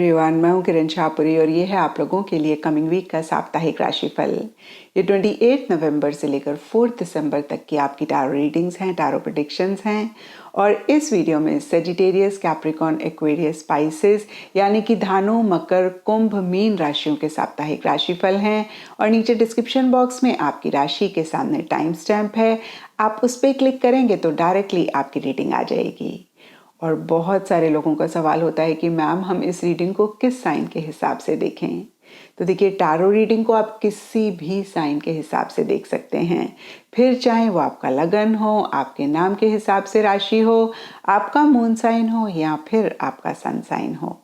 Everyone, मैं हूं किरण शाहपुरी और ये है आप लोगों के लिए कमिंग वीक का साप्ताहिक राशिफल। ये 28 नवंबर से लेकर 4 दिसंबर तक की आपकी टारो रीडिंग्स हैं, टारो प्रेडिक्शंस हैं। और इस वीडियो में सेजिटेरियस, कैप्रिकॉर्न, एक्वेरियस, स्पाइसेस यानी कि धानु, मकर, कुंभ, मीन राशियों के साप्ताहिक राशिफल हैं। और नीचे डिस्क्रिप्शन बॉक्स में आपकी राशि के सामने टाइम स्टैम्प है, आप उस पर क्लिक करेंगे तो डायरेक्टली आपकी रीडिंग आ जाएगी। और बहुत सारे लोगों का सवाल होता है कि मैम हम इस रीडिंग को किस साइन के हिसाब से देखें। तो देखिए, टारो रीडिंग को आप किसी भी साइन के हिसाब से देख सकते हैं, फिर चाहे वो आपका लगन हो, आपके नाम के हिसाब से राशि हो, आपका मून साइन हो या फिर आपका सन साइन हो।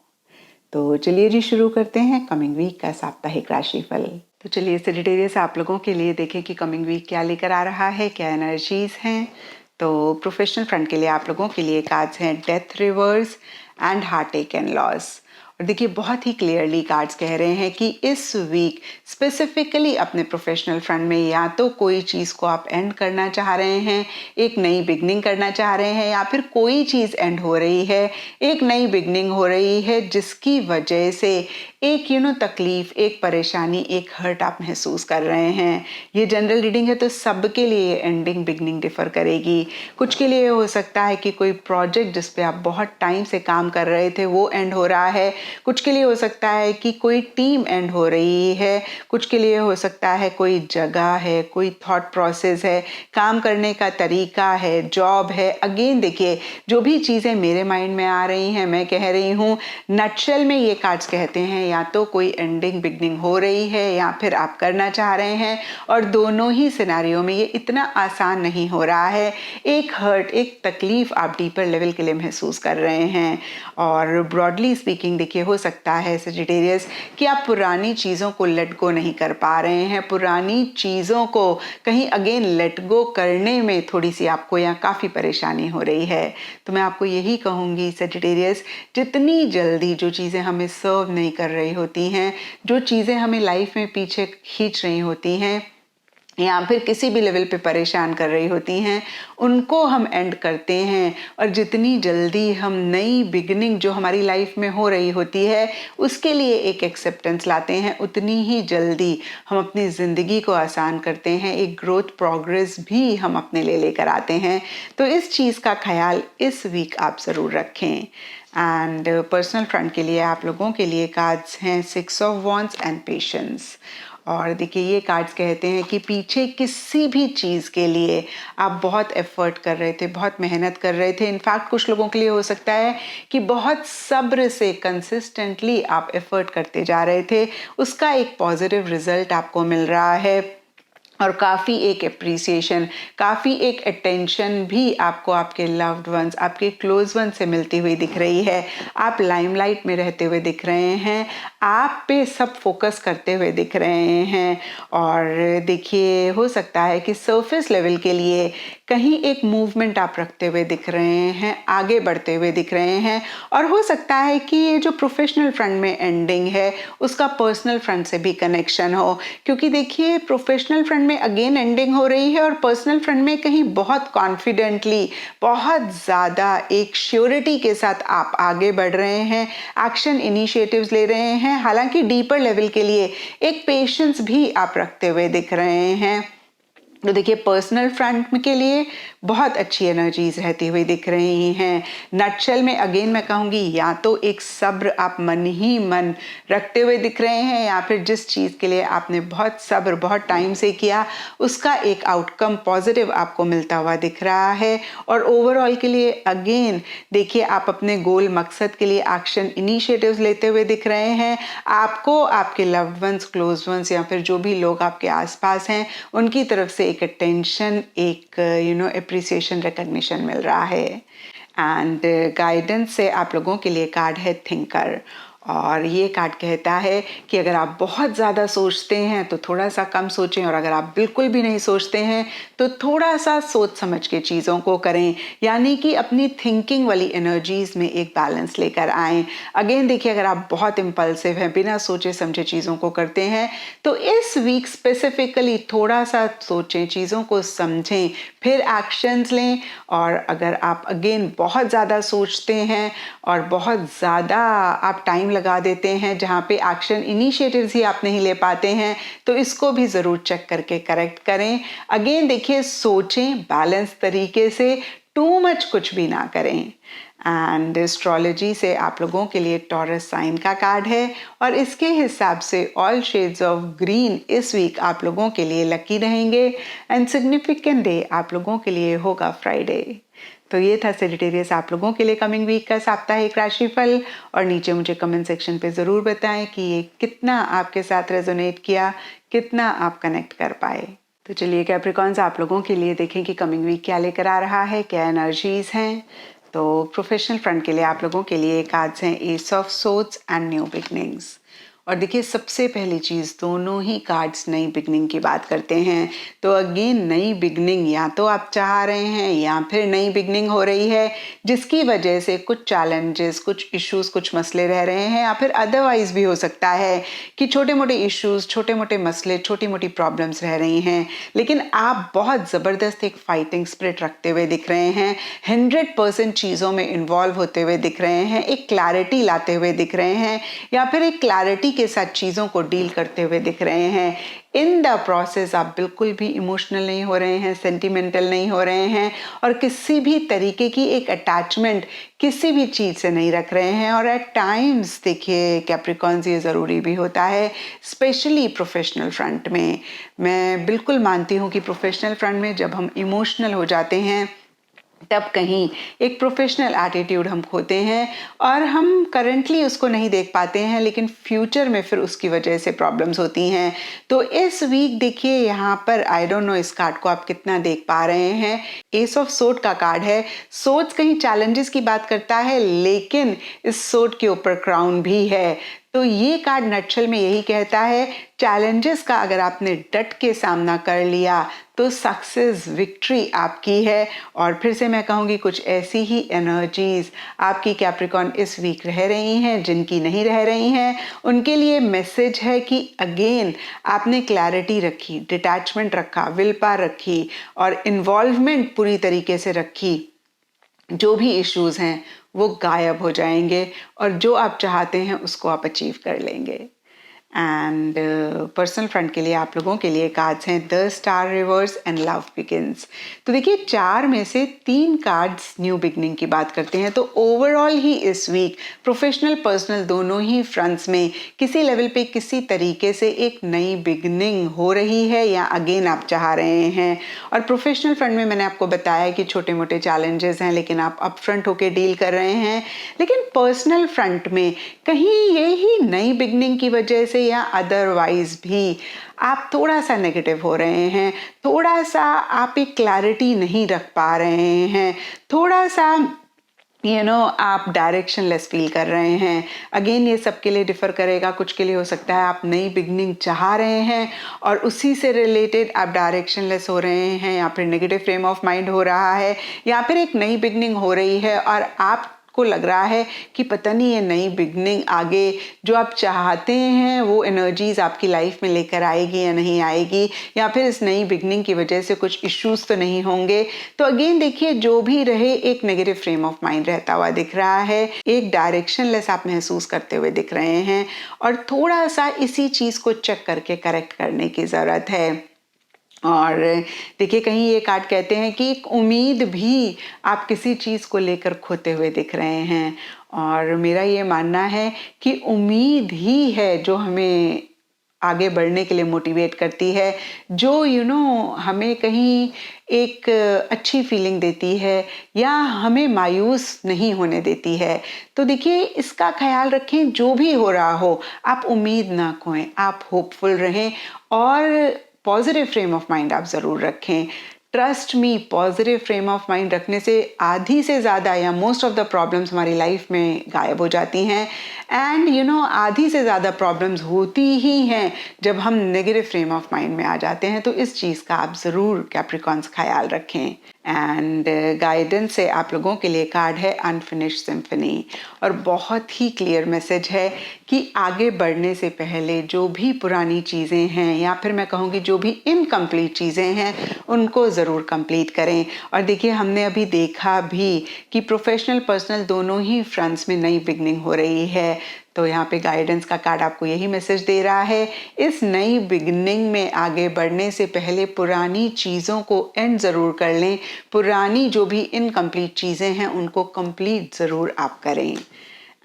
तो चलिए जी, शुरू करते हैं कमिंग वीक का साप्ताहिक राशिफल। तो चलिए सेजिटेरियस आप लोगों के लिए देखें कि कमिंग वीक क्या लेकर आ रहा है, क्या एनर्जीज हैं। तो प्रोफेशनल फ्रंट के लिए आप लोगों के लिए कार्ड्स हैं death, reverse and heartache and loss. और देखिए, बहुत ही क्लियरली कार्ड्स कह रहे हैं कि इस वीक स्पेसिफिकली अपने प्रोफेशनल फ्रंट में या तो कोई चीज़ को आप एंड करना चाह रहे हैं, एक नई बिगनिंग करना चाह रहे हैं, या फिर कोई चीज़ एंड हो रही है, एक नई बिगनिंग हो रही है जिसकी वजह से एक तकलीफ, एक परेशानी, एक हर्ट आप महसूस कर रहे हैं। ये जनरल रीडिंग है तो सबके लिए एंडिंग बिगनिंग डिफर करेगी। कुछ के लिए हो सकता है कि कोई प्रोजेक्ट जिस पे आप बहुत टाइम से काम कर रहे थे वो एंड हो रहा है, कुछ के लिए हो सकता है कि कोई टीम एंड हो रही है, कुछ के लिए हो सकता है कोई जगह है, कोई थॉट प्रोसेस है, काम करने का तरीका है, जॉब है। अगेन देखिए, जो भी चीज़ें मेरे माइंड में आ रही हैं मैं कह रही हूँ। नटशेल में ये कार्ड्स कहते हैं या तो कोई एंडिंग बिगनिंग हो रही है या फिर आप करना चाह रहे हैं, और दोनों ही सिनेरियो में ये इतना आसान नहीं हो रहा है। एक हर्ट, एक तकलीफ आप डीपर लेवल के लिए महसूस कर रहे हैं। और ब्रॉडली स्पीकिंग देखिए, हो सकता है सेजिटेरियस कि आप पुरानी चीज़ों को लेट गो नहीं कर पा रहे हैं, पुरानी चीज़ों को कहीं अगेन लेट गो करने में थोड़ी सी आपको या काफ़ी परेशानी हो रही है। तो मैं आपको यही कहूँगी सेजिटेरियस, जितनी जल्दी जो चीज़ें हमें सर्व नहीं कर रही होती हैं, जो चीज़ें हमें लाइफ में पीछे खींच रही होती हैं या फिर किसी भी लेवल पे परेशान कर रही होती हैं, उनको हम एंड करते हैं। और जितनी जल्दी हम नई बिगिनिंग जो हमारी लाइफ में हो रही होती है उसके लिए एक एक्सेप्टेंस लाते हैं, उतनी ही जल्दी हम अपनी ज़िंदगी को आसान करते हैं, एक ग्रोथ प्रोग्रेस भी हम अपने लिए लेकर आते हैं। तो इस चीज़ का ख्याल इस वीक आप ज़रूर रखें। एंड पर्सनल फ्रंट के लिए आप लोगों के लिए कार्ड्स हैं 6 ऑफ वॉन्ड्स एंड पेशेंस। और देखिए, ये कार्ड्स कहते हैं कि पीछे किसी भी चीज़ के लिए आप बहुत एफर्ट कर रहे थे, बहुत मेहनत कर रहे थे। इनफैक्ट कुछ लोगों के लिए हो सकता है कि बहुत सब्र से कंसिस्टेंटली आप एफर्ट करते जा रहे थे, उसका एक पॉजिटिव रिजल्ट आपको मिल रहा है। और काफ़ी एक एप्रिसिएशन, काफ़ी एक अटेंशन भी आपको आपके लव्ड वंस, आपके क्लोज वन से मिलती हुई दिख रही है। आप लाइमलाइट में रहते हुए दिख रहे हैं, आप पे सब फोकस करते हुए दिख रहे हैं। और देखिए, हो सकता है कि सरफेस लेवल के लिए कहीं एक मूवमेंट आप रखते हुए दिख रहे हैं, आगे बढ़ते हुए दिख रहे हैं। और हो सकता है कि ये जो प्रोफेशनल फ्रंट में एंडिंग है उसका पर्सनल फ्रंट से भी कनेक्शन हो, क्योंकि देखिए, प्रोफेशनल फ्रंट में अगेन एंडिंग हो रही है और पर्सनल फ्रंट में कहीं बहुत कॉन्फिडेंटली, बहुत ज़्यादा एक श्योरिटी के साथ आप आगे बढ़ रहे हैं, एक्शन इनिशिएटिव्स ले रहे हैं। हालांकि डीपर लेवल के लिए एक पेशेंस भी आप रखते हुए दिख रहे हैं। तो देखिए, पर्सनल फ्रंट के लिए बहुत अच्छी एनर्जीज रहती हुई दिख रही हैं। नटशेल में अगेन मैं कहूँगी, या तो एक सब्र आप मन ही मन रखते हुए दिख रहे हैं, या फिर जिस चीज़ के लिए आपने बहुत सब्र, बहुत टाइम से किया, उसका एक आउटकम पॉजिटिव आपको मिलता हुआ दिख रहा है। और ओवरऑल के लिए अगेन देखिए, आप अपने गोल, मकसद के लिए एक्शन इनिशिएटिव्स लेते हुए दिख रहे हैं। आपको आपके लव्ड वंस, क्लोज वंस या फिर जो भी लोग आपके आसपास हैं उनकी तरफ से एक अटेंशन, एक एप्रिसिएशन, रिकग्निशन मिल रहा है। एंड गाइडेंस से आप लोगों के लिए कार्ड है थिंकर। और ये कार्ड कहता है कि अगर आप बहुत ज़्यादा सोचते हैं तो थोड़ा सा कम सोचें, और अगर आप बिल्कुल भी नहीं सोचते हैं तो थोड़ा सा सोच समझ के चीज़ों को करें, यानी कि अपनी थिंकिंग वाली एनर्जीज में एक बैलेंस लेकर आएं। अगेन देखिए, अगर आप बहुत इम्पल्सिव हैं, बिना सोचे समझे चीज़ों को करते हैं, तो इस वीक स्पेसिफिकली थोड़ा सा सोचें, चीज़ों को समझें, फिर एक्शंस लें। और अगर आप अगेन बहुत ज़्यादा सोचते हैं और बहुत ज़्यादा आप टाइम लगा देते हैं जहाँ पे एक्शन इनिशिएटिव्स ही आप नहीं ले पाते हैं, तो इसको भी ज़रूर चेक करके करेक्ट करें। अगेन देखिए, सोचें बैलेंस तरीके से, टू मच कुछ भी ना करें। एंड एस्ट्रोलॉजी से आप लोगों के लिए टॉरस साइन का कार्ड है और इसके हिसाब से ऑल शेड्स ऑफ ग्रीन इस वीक आप लोगों के लिए लकी रहेंगे एंड सिग्निफिकेंट डे आप लोगों के लिए होगा फ्राइडे। तो ये था सेजिटेरियस आप लोगों के लिए कमिंग वीक का साप्ताहिक राशिफल। और नीचे मुझे कमेंट सेक्शन पे ज़रूर बताएं कि ये कितना आपके साथ रेजोनेट किया, कितना आप कनेक्ट कर पाए। तो चलिए कैप्रिकॉन्स, आप लोगों के लिए देखें कि कमिंग वीक क्या लेकर आ रहा है, क्या एनर्जीज हैं। तो प्रोफेशनल फ्रंट के लिए आप लोगों के लिए कार्ड्स हैं S of swords and new beginnings. और देखिए, सबसे पहली चीज़, दोनों ही कार्ड्स नई बिगनिंग की बात करते हैं। तो अगेन नई बिगनिंग या तो आप चाह रहे हैं या फिर नई बिगनिंग हो रही है जिसकी वजह से कुछ चैलेंजेस, कुछ इश्यूज, कुछ मसले रह रहे हैं, या फिर अदरवाइज भी हो सकता है कि छोटे मोटे इश्यूज, छोटे मोटे मसले, छोटी मोटी प्रॉब्लम्स रह रही हैं, लेकिन आप बहुत ज़बरदस्त एक फाइटिंग स्पिरिट रखते हुए दिख रहे हैं, 100% चीज़ों में इन्वॉल्व होते हुए दिख रहे हैं, एक क्लैरिटी लाते हुए दिख रहे हैं, या फिर एक क्लैरिटी के साथ चीज़ों को डील करते हुए दिख रहे हैं। इन द प्रोसेस आप बिल्कुल भी इमोशनल नहीं हो रहे हैं, सेंटिमेंटल नहीं हो रहे हैं, और किसी भी तरीके की एक अटैचमेंट किसी भी चीज़ से नहीं रख रहे हैं। और एट टाइम्स देखिए कैप्रिकॉन्स, ये ज़रूरी भी होता है, स्पेशली प्रोफेशनल फ्रंट में। मैं बिल्कुल मानती हूँ कि प्रोफेशनल फ्रंट में जब हम इमोशनल हो जाते हैं तब कहीं एक प्रोफेशनल एटीट्यूड हम खोते हैं और हम करंटली उसको नहीं देख पाते हैं, लेकिन फ्यूचर में फिर उसकी वजह से प्रॉब्लम्स होती हैं। तो इस वीक देखिए यहाँ पर, आई डोंट नो इस कार्ड को आप कितना देख पा रहे हैं, एस ऑफ सोर्ड का कार्ड है। सोर्ड्स कहीं चैलेंजेस की बात करता है, लेकिन इस सोर्ड के ऊपर क्राउन भी है। तो ये कार्ड नटशल में यही कहता है, चैलेंजेस का अगर आपने डट के सामना कर लिया तो सक्सेस, विक्ट्री आपकी है। और फिर से मैं कहूँगी, कुछ ऐसी ही एनर्जीज आपकी कैप्रिकॉन इस वीक रह रही हैं, जिनकी नहीं रह रही हैं उनके लिए मैसेज है कि अगेन आपने क्लैरिटी रखी, डिटैचमेंट रखा, विल पावर रखी और इन्वॉल्वमेंट पूरी तरीके से रखी, जो भी इश्यूज हैं वो गायब हो जाएंगे और जो आप चाहते हैं उसको आप अचीव कर लेंगे। एंड पर्सनल फ्रंट के लिए आप लोगों के लिए कार्ड्स हैं the star, reverse and love begins. तो देखिए, 4 में से 3 कार्ड्स न्यू बिगनिंग की बात करते हैं। तो ओवरऑल ही इस वीक प्रोफेशनल पर्सनल दोनों ही फ्रंट्स में किसी लेवल पे किसी तरीके से एक नई बिगनिंग हो रही है या अगेन आप चाह रहे हैं। और प्रोफेशनल फ्रंट में मैंने आपको बताया कि छोटे मोटे चैलेंजेस हैं, लेकिन आप अप फ्रंट होकर डील कर रहे हैं। लेकिन पर्सनल फ्रंट में कहीं ये ही नई बिगनिंग की वजह से या अदरवाइज भी आप थोड़ा सा नेगेटिव हो रहे हैं, थोड़ा सा आप एक क्लैरिटी नहीं रख पा रहे हैं, थोड़ा सा आप डायरेक्शन लेस फील कर रहे हैं। अगेन ये सबके लिए डिफर करेगा। कुछ के लिए हो सकता है आप नई बिगनिंग चाह रहे हैं और उसी से रिलेटेड आप डायरेक्शन लेस हो रहे हैं, या फिर नेगेटिव फ्रेम ऑफ माइंड हो रहा है, या फिर एक नई बिगनिंग हो रही है और आप को लग रहा है कि पता नहीं ये नई बिगनिंग आगे जो आप चाहते हैं वो एनर्जीज आपकी लाइफ में लेकर आएगी या नहीं आएगी, या फिर इस नई बिगनिंग की वजह से कुछ इश्यूज तो नहीं होंगे। तो अगेन देखिए, जो भी रहे एक नेगेटिव फ्रेम ऑफ माइंड रहता हुआ दिख रहा है, एक डायरेक्शन लेस आप महसूस करते हुए दिख रहे हैं, और थोड़ा सा इसी चीज को चेक करके करेक्ट करने की जरूरत है। और देखिए, कहीं ये कार्ड कहते हैं कि एक उम्मीद भी आप किसी चीज़ को लेकर खोते हुए दिख रहे हैं, और मेरा ये मानना है कि उम्मीद ही है जो हमें आगे बढ़ने के लिए मोटिवेट करती है, जो हमें कहीं एक अच्छी फीलिंग देती है या हमें मायूस नहीं होने देती है। तो देखिए, इसका ख्याल रखें, जो भी हो रहा हो आप उम्मीद ना खोएं, आप होपफुल रहें और पॉजिटिव फ्रेम ऑफ माइंड आप ज़रूर रखें। Trust me, positive frame of mind रखने से आधी से ज़्यादा या मोस्ट ऑफ द प्रॉब्लम्स हमारी लाइफ में गायब हो जाती हैं। एंड आधी से ज़्यादा प्रॉब्लम्स होती ही हैं जब हम नेगेटिव फ्रेम ऑफ माइंड में आ जाते हैं। तो इस चीज़ का आप ज़रूर कैप्रिकॉन्स ख्याल रखें। एंड गाइडेंस से आप लोगों के लिए कार्ड है अनफिनिश्ड सिम्फनी, और बहुत ही क्लियर मैसेज है कि आगे बढ़ने से पहले जो भी पुरानी चीज़ें हैं, या फिर मैं कहूँगी जो भी इनकम्प्लीट चीज़ें हैं, उनको ज़रूर कंप्लीट करें। और देखिए, हमने अभी देखा भी कि प्रोफेशनल पर्सनल दोनों ही फ्रंट्स में नई बिगनिंग हो रही है। तो यहाँ पे गाइडेंस का कार्ड आपको यही मैसेज दे रहा है, इस नई बिगिनिंग में आगे बढ़ने से पहले पुरानी चीज़ों को एंड ज़रूर कर लें, पुरानी जो भी इनकम्प्लीट चीज़ें हैं उनको कंप्लीट ज़रूर आप करें।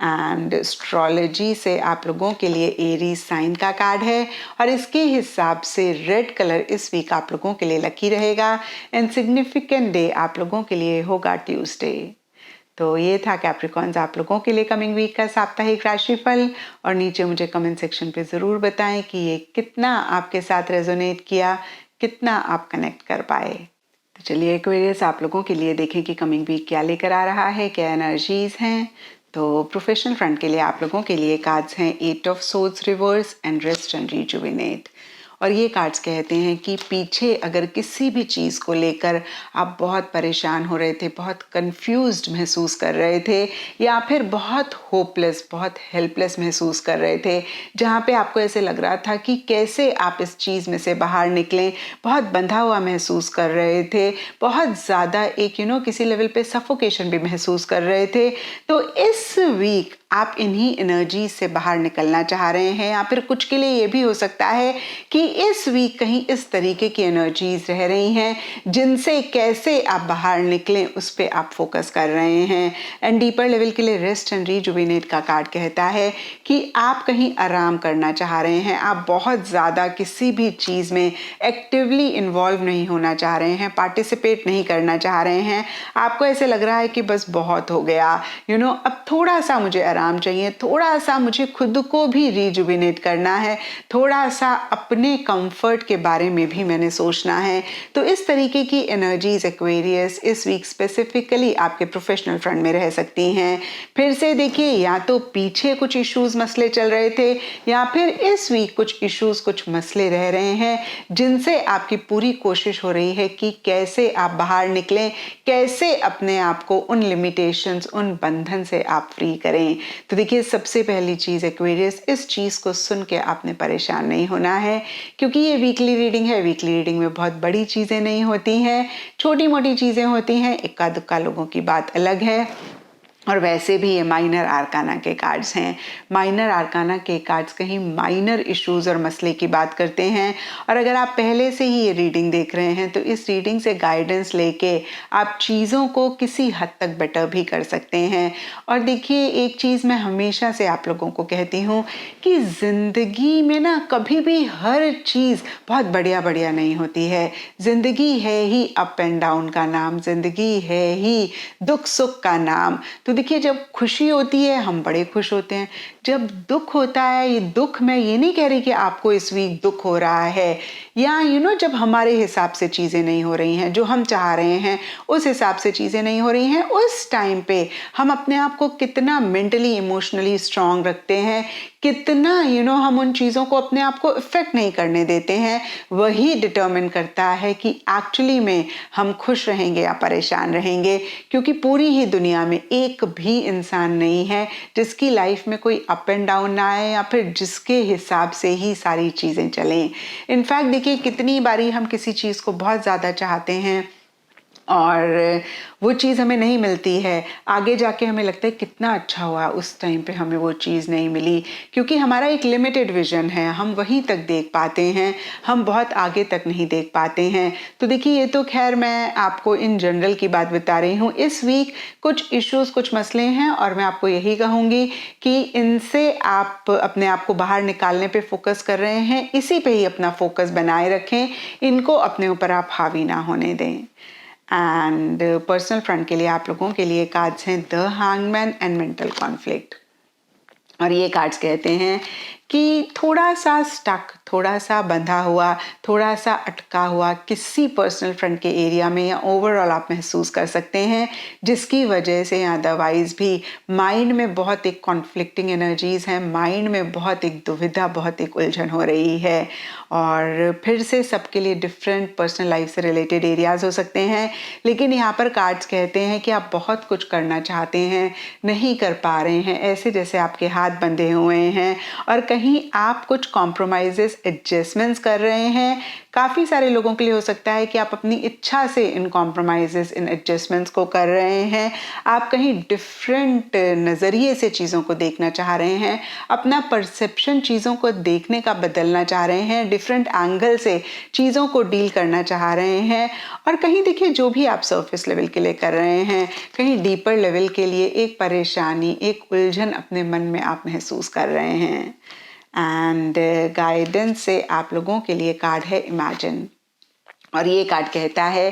एंड एस्ट्रोलॉजी से आप लोगों के लिए एरीज साइन का कार्ड है और इसके हिसाब से रेड कलर इस वीक आप लोगों के लिए लकी रहेगा एंड सिग्निफिकेंट डे आप लोगों के लिए होगा ट्यूसडे। तो ये था कैप्रिकॉन्स आप लोगों के लिए कमिंग वीक का साप्ताहिक राशिफल, और नीचे मुझे कमेंट सेक्शन पे ज़रूर बताएं कि ये कितना आपके साथ रेजोनेट किया, कितना आप कनेक्ट कर पाए। तो चलिए एक्वेरियस आप लोगों के लिए देखें कि कमिंग वीक क्या लेकर आ रहा है, क्या एनर्जीज हैं। तो प्रोफेशनल फ्रंट के लिए आप लोगों के लिए कार्ड्स हैं 8 of swords reverse and rest and rejuvenate. और ये कार्ड्स कहते हैं कि पीछे अगर किसी भी चीज़ को लेकर आप बहुत परेशान हो रहे थे, बहुत कंफ्यूज्ड महसूस कर रहे थे, या फिर बहुत होपलेस, बहुत हेल्पलेस महसूस कर रहे थे, जहाँ पे आपको ऐसे लग रहा था कि कैसे आप इस चीज़ में से बाहर निकलें, बहुत बंधा हुआ महसूस कर रहे थे, बहुत ज़्यादा एक किसी लेवल पे सफोकेशन भी महसूस कर रहे थे, तो इस वीक आप इन्हीं एनर्जी से बाहर निकलना चाह रहे हैं। या फिर कुछ के लिए ये भी हो सकता है कि इस वीक कहीं इस तरीके की एनर्जीज रह रही हैं जिनसे कैसे आप बाहर निकलें उस पर आप फोकस कर रहे हैं। एंड डीपर लेवल के लिए रेस्ट एंड रिजुविनेट का कार्ड कहता है कि आप कहीं आराम करना चाह रहे हैं, आप बहुत ज़्यादा किसी भी चीज़ में एक्टिवली इन्वॉल्व नहीं होना चाह रहे हैं, पार्टिसिपेट नहीं करना चाह रहे हैं। आपको ऐसे लग रहा है कि बस बहुत हो गया, अब थोड़ा सा मुझे आराम चाहिए, थोड़ा सा मुझे खुद को भी रिजुविनेट करना है, थोड़ा सा अपने कंफर्ट के बारे में भी मैंने सोचना है। तो इस तरीके की एनर्जीज एक्वेरियस इस वीक स्पेसिफिकली आपके प्रोफेशनल फ्रंट में रह सकती हैं। फिर से देखिए, या तो पीछे कुछ इश्यूज मसले चल रहे थे, या फिर इस वीक कुछ इश्यूज कुछ मसले रह रहे हैं जिनसे आपकी पूरी कोशिश हो रही है कि कैसे आप बाहर निकलें, कैसे अपने आप को उन लिमिटेशंस, उन बंधन से आप फ्री करें। तो देखिए, सबसे पहली चीज एक्वेरियस, इस चीज को सुन के आपने परेशान नहीं होना है, क्योंकि ये वीकली रीडिंग है। वीकली रीडिंग में बहुत बड़ी चीजें नहीं होती हैं, छोटी मोटी चीजें होती हैं, इक्का दुक्का लोगों की बात अलग है। और वैसे भी ये माइनर आर्काना के कार्ड्स हैं। माइनर आर्काना के कार्ड्स कहीं माइनर इश्यूज और मसले की बात करते हैं। और अगर आप पहले से ही ये रीडिंग देख रहे हैं तो इस रीडिंग से गाइडेंस लेके आप चीज़ों को किसी हद तक बेटर भी कर सकते हैं। और देखिए, एक चीज़ मैं हमेशा से आप लोगों को कहती हूँ कि ज़िंदगी में ना कभी भी हर चीज़ बहुत बढ़िया बढ़िया नहीं होती है। ज़िंदगी है ही अप एंड डाउन का नाम, ज़िंदगी है ही दुख सुख का नाम। तो देखिए, जब खुशी होती है हम बड़े खुश होते हैं, जब दुख होता है, ये दुख मैं ये नहीं कह रही कि आपको इस वीक दुख हो रहा है, या जब हमारे हिसाब से चीज़ें नहीं हो रही हैं, जो हम चाह रहे हैं उस हिसाब से चीज़ें नहीं हो रही हैं, उस टाइम पे हम अपने आप को कितना मेंटली इमोशनली स्ट्रांग रखते हैं, कितना हम उन चीज़ों को अपने आप को इफेक्ट नहीं करने देते हैं, वही डिटर्मिन करता है कि एक्चुअली में हम खुश रहेंगे या परेशान रहेंगे। क्योंकि पूरी ही दुनिया में एक भी इंसान नहीं है जिसकी लाइफ में कोई अप एंड डाउन ना आए, या फिर जिसके हिसाब से ही सारी चीज़ें चलें। इनफैक्ट देखिए, कितनी बारी हम किसी चीज़ को बहुत ज़्यादा चाहते हैं और वो चीज़ हमें नहीं मिलती है, आगे जाके हमें लगता है कितना अच्छा हुआ उस टाइम पे हमें वो चीज़ नहीं मिली, क्योंकि हमारा एक लिमिटेड विजन है, हम वहीं तक देख पाते हैं, हम बहुत आगे तक नहीं देख पाते हैं। तो देखिए, ये तो खैर मैं आपको इन जनरल की बात बता रही हूँ। इस वीक कुछ इश्यूज, कुछ मसले हैं, और मैं आपको यही कहूँगी कि इनसे आप अपने आप को बाहर निकालने पे फोकस कर रहे हैं, इसी पे ही अपना फोकस बनाए रखें, इनको अपने ऊपर आप हावी ना होने दें। एंड पर्सनल फ्रंट के लिए आप लोगों के लिए कार्ड्स हैं the hangman and mental conflict. और ये कार्ड्स कहते हैं कि थोड़ा सा स्टक, थोड़ा सा बंधा हुआ, थोड़ा सा अटका हुआ किसी पर्सनल फ्रंट के एरिया में या ओवरऑल आप महसूस कर सकते हैं, जिसकी वजह से या अदरवाइज भी माइंड में बहुत एक कॉन्फ्लिक्टिंग एनर्जीज हैं, माइंड में बहुत एक दुविधा, बहुत एक उलझन हो रही है। और फिर से सबके लिए डिफरेंट पर्सनल लाइफ से रिलेटेड एरियाज हो सकते हैं, लेकिन यहाँ पर कार्ड्स कहते हैं कि आप बहुत कुछ करना चाहते हैं, नहीं कर पा रहे हैं, ऐसे जैसे आपके हाथ बंधे हुए हैं, और कहीं कहीं आप कुछ कॉम्प्रोमाइजेस एडजस्टमेंट्स कर रहे हैं। काफ़ी सारे लोगों के लिए हो सकता है कि आप अपनी इच्छा से इन कॉम्प्रोमाइजेस इन एडजस्टमेंट्स को कर रहे हैं। आप कहीं डिफरेंट नज़रिए से चीज़ों को देखना चाह रहे हैं, अपना परसेप्शन चीज़ों को देखने का बदलना चाह रहे हैं, डिफरेंट एंगल से चीज़ों को डील करना चाह रहे हैं। और कहीं देखिए जो भी आप सरफेस लेवल के लिए कर रहे हैं, कहीं डीपर लेवल के लिए एक परेशानी, एक उलझन अपने मन में आप महसूस कर रहे हैं। एंड गाइडेंस से आप लोगों के लिए कार्ड है इमेजिन, और ये कार्ड कहता है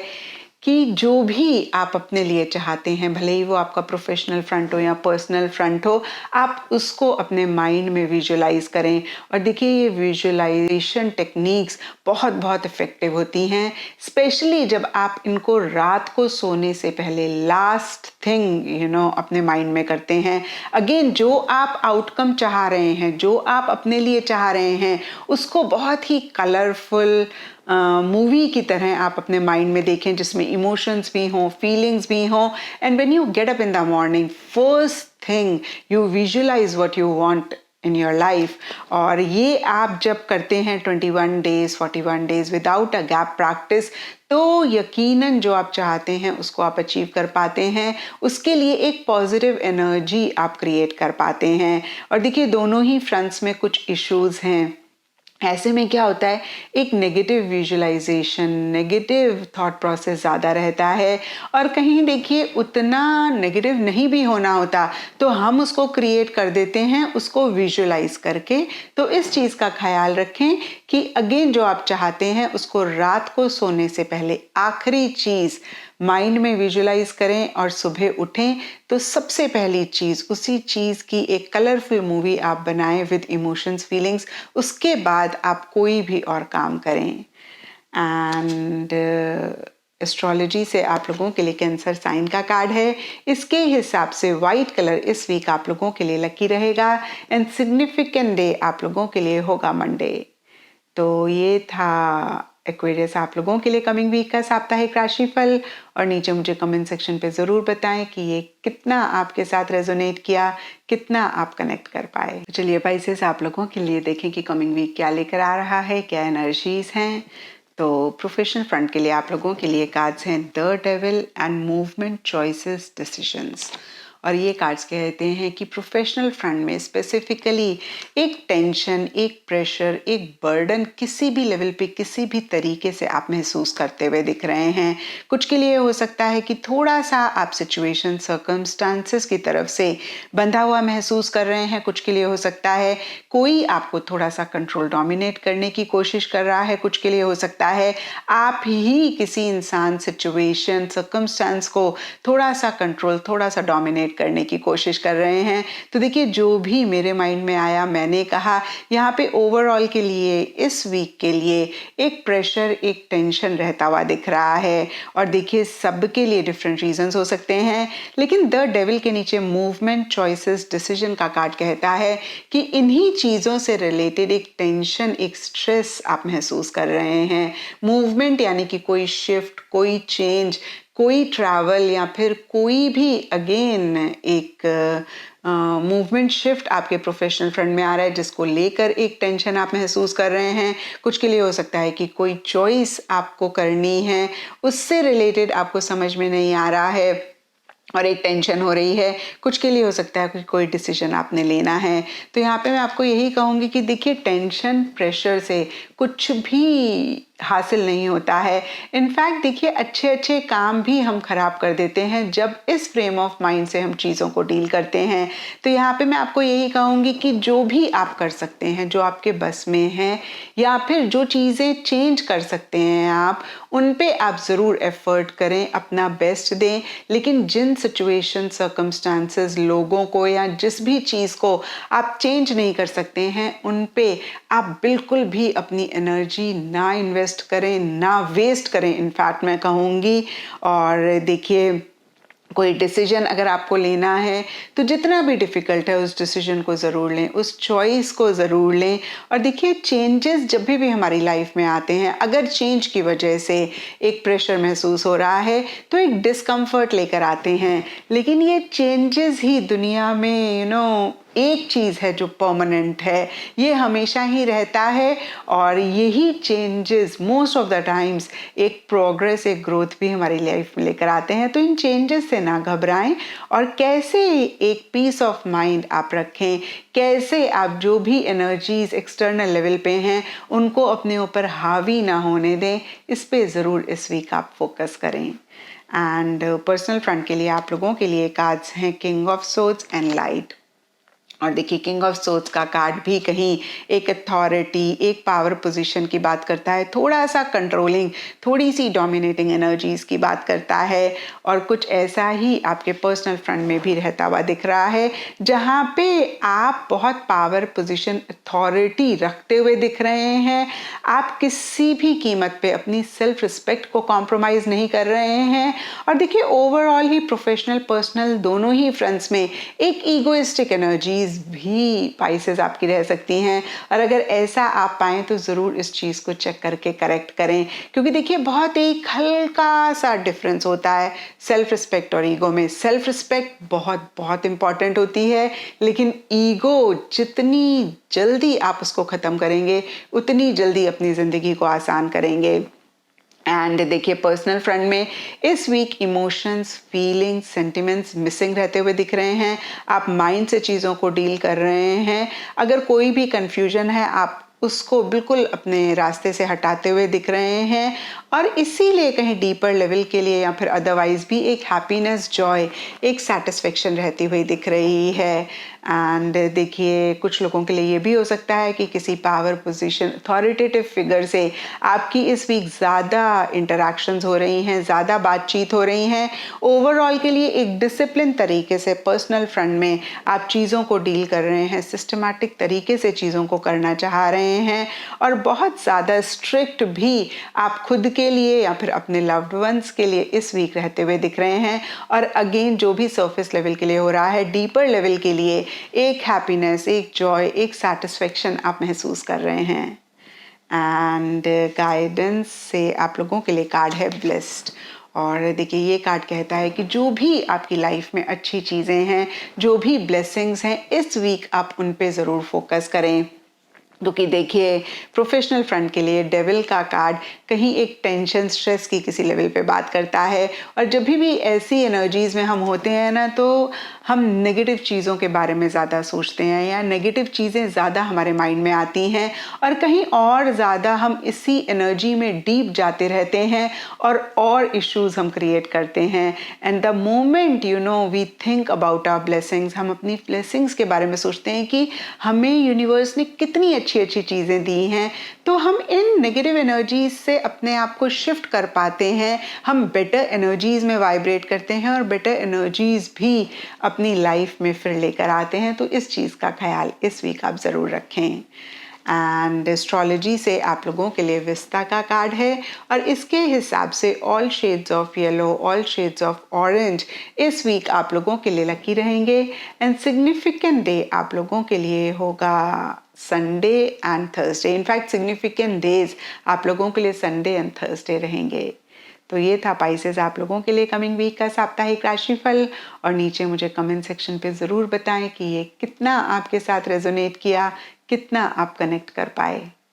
कि जो भी आप अपने लिए चाहते हैं, भले ही वो आपका प्रोफेशनल फ्रंट हो या पर्सनल फ्रंट हो, आप उसको अपने माइंड में विजुलाइज करें। और देखिए ये विजुलाइजेशन टेक्निक्स बहुत बहुत इफ़ेक्टिव होती हैं, स्पेशली जब आप इनको रात को सोने से पहले लास्ट थिंग अपने माइंड में करते हैं। अगेन जो आप आउटकम चाह रहे हैं, जो आप अपने लिए चाह रहे हैं, उसको बहुत ही कलरफुल मूवी की तरह आप अपने माइंड में देखें, जिसमें इमोशंस भी हों, फीलिंग्स भी हों। And when you get up in the morning, first thing you visualize what you want in your life. और ये आप जब करते हैं 21 days 41 days without a gap practice, तो यकीनन जो आप चाहते हैं उसको आप अचीव कर पाते हैं। उसके लिए एक पॉजिटिव एनर्जी आप क्रिएट कर पाते हैं। और देखिए दोनों ही फ्रंट्स में कुछ इश्यूज हैं। ऐसे में क्या होता है, एक negative visualization, negative thought process ज़्यादा रहता है। और कहीं देखिए उतना नेगेटिव नहीं भी होना होता, तो हम उसको क्रिएट कर देते हैं उसको विजुलाइज करके। तो इस चीज़ का ख्याल रखें कि अगेन जो आप चाहते हैं उसको रात को सोने से पहले आखिरी चीज़ माइंड में विजुलाइज करें, और सुबह उठें तो सबसे पहली चीज़ उसी चीज़ की एक कलरफुल मूवी आप बनाएं विद इमोशंस, फीलिंग्स। उसके बाद आप कोई भी और काम करें। एंड एस्ट्रोलॉजी से आप लोगों के लिए कैंसर साइन का कार्ड है। इसके हिसाब से वाइट कलर इस वीक आप लोगों के लिए लकी रहेगा। एंड सिग्निफिकेंट डे आप लोगों के लिए होगा मंडे। तो ये था एक्वेरियस आप लोगों के लिए कमिंग वीक का साप्ताहिक राशिफल। और नीचे मुझे कमेंट सेक्शन पे ज़रूर बताएं कि ये कितना आपके साथ रेजोनेट किया, कितना आप कनेक्ट कर पाए। तो चलिए पाइसेस आप लोगों के लिए देखें कि कमिंग वीक क्या लेकर आ रहा है, क्या एनर्जीज हैं। तो प्रोफेशनल फ्रंट के लिए आप लोगों के लिए कार्ड्स हैं the devil and movement, choices, decisions. और ये कार्ड्स कहते हैं कि प्रोफेशनल फ्रंट में स्पेसिफिकली एक टेंशन, एक प्रेशर, एक बर्डन किसी भी लेवल पे, किसी भी तरीके से आप महसूस करते हुए दिख रहे हैं। कुछ के लिए हो सकता है कि थोड़ा सा आप सिचुएशन, सर्कमस्टांसेस की तरफ से बंधा हुआ महसूस कर रहे हैं। कुछ के लिए हो सकता है कोई आपको थोड़ा सा कंट्रोल, डोमिनेट करने की कोशिश कर रहा है। कुछ के लिए हो सकता है आप ही किसी इंसान, सिचुएशन, सर्कमस्टांस को थोड़ा सा कंट्रोल, थोड़ा सा डोमिनेट करने की कोशिश कर रहे हैं। तो देखिए जो भी मेरे माइंड में आया मैंने कहा। यहाँ पे ओवरऑल के लिए इस वीक के लिए एक प्रेशर, एक टेंशन रहता हुआ दिख रहा है। और देखिए सबके लिए डिफरेंट रीजंस हो सकते हैं, लेकिन द डेविल के नीचे मूवमेंट, चॉइसेस, डिसीजन का कार्ड कहता है कि इन्हीं चीज़ों से रिलेटेड एक टेंशन, एक स्ट्रेस आप महसूस कर रहे हैं। मूवमेंट यानी कि कोई शिफ्ट, कोई चेंज, कोई ट्रैवल, या फिर कोई भी अगेन एक मूवमेंट, शिफ्ट आपके प्रोफेशनल फ्रंट में आ रहा है, जिसको लेकर एक टेंशन आप महसूस कर रहे हैं। कुछ के लिए हो सकता है कि कोई चॉइस आपको करनी है, उससे रिलेटेड आपको समझ में नहीं आ रहा है और एक टेंशन हो रही है। कुछ के लिए हो सकता है कि कोई डिसीजन आपने लेना है। तो यहाँ पे मैं आपको यही कहूँगी कि देखिए टेंशन, प्रेशर से कुछ भी हासिल नहीं होता है। इनफैक्ट देखिए अच्छे अच्छे काम भी हम खराब कर देते हैं जब इस फ्रेम ऑफ माइंड से हम चीज़ों को डील करते हैं। तो यहाँ पे मैं आपको यही कहूँगी कि जो भी आप कर सकते हैं, जो आपके बस में है, या फिर जो चीज़ें चेंज कर सकते हैं आप, उन पे आप ज़रूर एफर्ट करें, अपना बेस्ट दें। लेकिन जिन सिचुएशन, सर्कमस्टांसेस, लोगों को या जिस भी चीज़ को आप चेंज नहीं कर सकते हैं, उन पे आप बिल्कुल भी अपनी एनर्जी ना इन्वेस्ट करें, ना वेस्ट करें, इनफैक्ट मैं कहूँगी। और देखिए कोई डिसीजन अगर आपको लेना है तो जितना भी डिफ़िकल्ट है उस डिसीजन को ज़रूर लें, उस चॉइस को ज़रूर लें। और देखिए चेंजेस जब भी हमारी लाइफ में आते हैं, अगर चेंज की वजह से एक प्रेशर महसूस हो रहा है तो एक डिस्कम्फर्ट लेकर आते हैं। लेकिन ये चेंजेस ही दुनिया में एक चीज़ है जो परमानेंट है, ये हमेशा ही रहता है और यही changes most of the times एक प्रोग्रेस, एक ग्रोथ भी हमारी लाइफ में लेकर आते हैं। तो इन चेंजेस से ना घबराएं और कैसे एक पीस ऑफ माइंड आप रखें, कैसे आप जो भी एनर्जीज एक्सटर्नल लेवल पे हैं उनको अपने ऊपर हावी ना होने दें, इस पे ज़रूर इस वीक आप फोकस करें। एंड पर्सनल फ्रंट के लिए आप लोगों के लिए कार्ड्स हैं king of swords and light. और देखिए किंग ऑफ सोर्ड्स का कार्ड भी कहीं एक अथॉरिटी, एक पावर पोजीशन की बात करता है, थोड़ा सा कंट्रोलिंग, थोड़ी सी डोमिनेटिंग एनर्जीज की बात करता है और कुछ ऐसा ही आपके पर्सनल फ्रंट में भी रहता हुआ दिख रहा है जहाँ पे आप बहुत पावर पोजीशन, अथॉरिटी रखते हुए दिख रहे हैं। आप किसी भी कीमत पे अपनी सेल्फ रिस्पेक्ट को कॉम्प्रोमाइज़ नहीं कर रहे हैं। और देखिए ओवरऑल ही प्रोफेशनल पर्सनल दोनों ही फ्रंट्स में एक ईगोइस्टिक एनर्जीज भी पाइसेस आपकी रह सकती हैं और अगर ऐसा आप पाएं तो ज़रूर इस चीज़ को चेक करके करेक्ट करें, क्योंकि देखिए बहुत एक हल्का सा डिफरेंस होता है सेल्फ रिस्पेक्ट और ईगो में। सेल्फ रिस्पेक्ट बहुत बहुत इंपॉर्टेंट होती है, लेकिन ईगो जितनी जल्दी आप उसको ख़त्म करेंगे उतनी जल्दी अपनी ज़िंदगी को आसान करेंगे। एंड देखिए पर्सनल फ्रंट में इस week emotions, feelings, sentiments missing रहते हुए दिख रहे हैं। आप माइंड से चीज़ों को डील कर रहे हैं। अगर कोई भी कंफ्यूजन है आप उसको बिल्कुल अपने रास्ते से हटाते हुए दिख रहे हैं और इसीलिए कहीं डीपर लेवल के लिए या फिर अदरवाइज भी एक हैप्पीनेस, जॉय, एक सेटिस्फेक्शन रहती हुई दिख रही है। एंड देखिए कुछ लोगों के लिए ये भी हो सकता है कि किसी पावर पोजीशन, अथॉरिटेटिव फिगर से आपकी इस वीक ज़्यादा इंटरैक्शंस हो रही हैं, ज़्यादा बातचीत हो रही हैं। ओवरऑल के लिए एक डिसिप्लिन तरीके से पर्सनल फ्रंट में आप चीज़ों को डील कर रहे हैं, सिस्टमैटिक तरीके से चीज़ों को करना चाह रहे हैं और बहुत ज़्यादा स्ट्रिक्ट भी आप खुद के लिए या फिर अपने लव्ड वंस के लिए इस वीक रहते हुए दिख रहे हैं। और अगेन जो भी सरफेस लेवल के लिए हो रहा है, डीपर लेवल के लिए एक हैप्पीनेस, एक जॉय, एक सेटिस्फेक्शन आप महसूस कर रहे हैं। एंड गाइडेंस से आप लोगों के लिए कार्ड है ब्लेस्ड। और देखिए ये कार्ड कहता है कि जो भी आपकी लाइफ में अच्छी चीज़ें हैं, जो भी ब्लेसिंग्स हैं, इस वीक आप उन पे ज़रूर फोकस करें। क्योंकि देखिए प्रोफेशनल फ्रंट के लिए डेविल का कार्ड कहीं एक टेंशन, स्ट्रेस की किसी लेवल पे बात करता है और जब भी ऐसी एनर्जीज में हम होते हैं ना तो हम नेगेटिव चीज़ों के बारे में ज़्यादा सोचते हैं या नेगेटिव चीज़ें ज़्यादा हमारे माइंड में आती हैं और कहीं और ज़्यादा हम इसी एनर्जी में डीप जाते रहते हैं और इश्यूज हम क्रिएट करते हैं। And the moment we think about our blessings, हम अपनी ब्लेसिंग्स के बारे में सोचते हैं कि हमें यूनिवर्स ने कितनी अच्छी अच्छी चीज़ें दी हैं, तो हम इन नेगेटिव एनर्जीज से अपने आप को शिफ्ट कर पाते हैं। हम बेटर एनर्जीज में वाइब्रेट करते हैं और बेटर एनर्जीज भी अपनी लाइफ में फिर लेकर आते हैं। तो इस चीज़ का ख्याल इस वीक आप ज़रूर रखें। एंड एस्ट्रोलॉजी से आप लोगों के लिए विस्ता का कार्ड है और इसके हिसाब से all shades of yellow, all shades of orange इस वीक आप लोगों के लिए लकी रहेंगे। एंड सिग्निफिकेंट डे आप लोगों के लिए होगा Sunday and Thursday. In fact significant days आप लोगों के लिए संडे एंड थर्सडे रहेंगे। तो ये था पाइसेस आप लोगों के लिए कमिंग वीक का साप्ताहिक राशिफल। और नीचे मुझे कमेंट सेक्शन पे ज़रूर बताएं कि ये कितना आपके साथ रेजोनेट किया, कितना आप कनेक्ट कर पाए।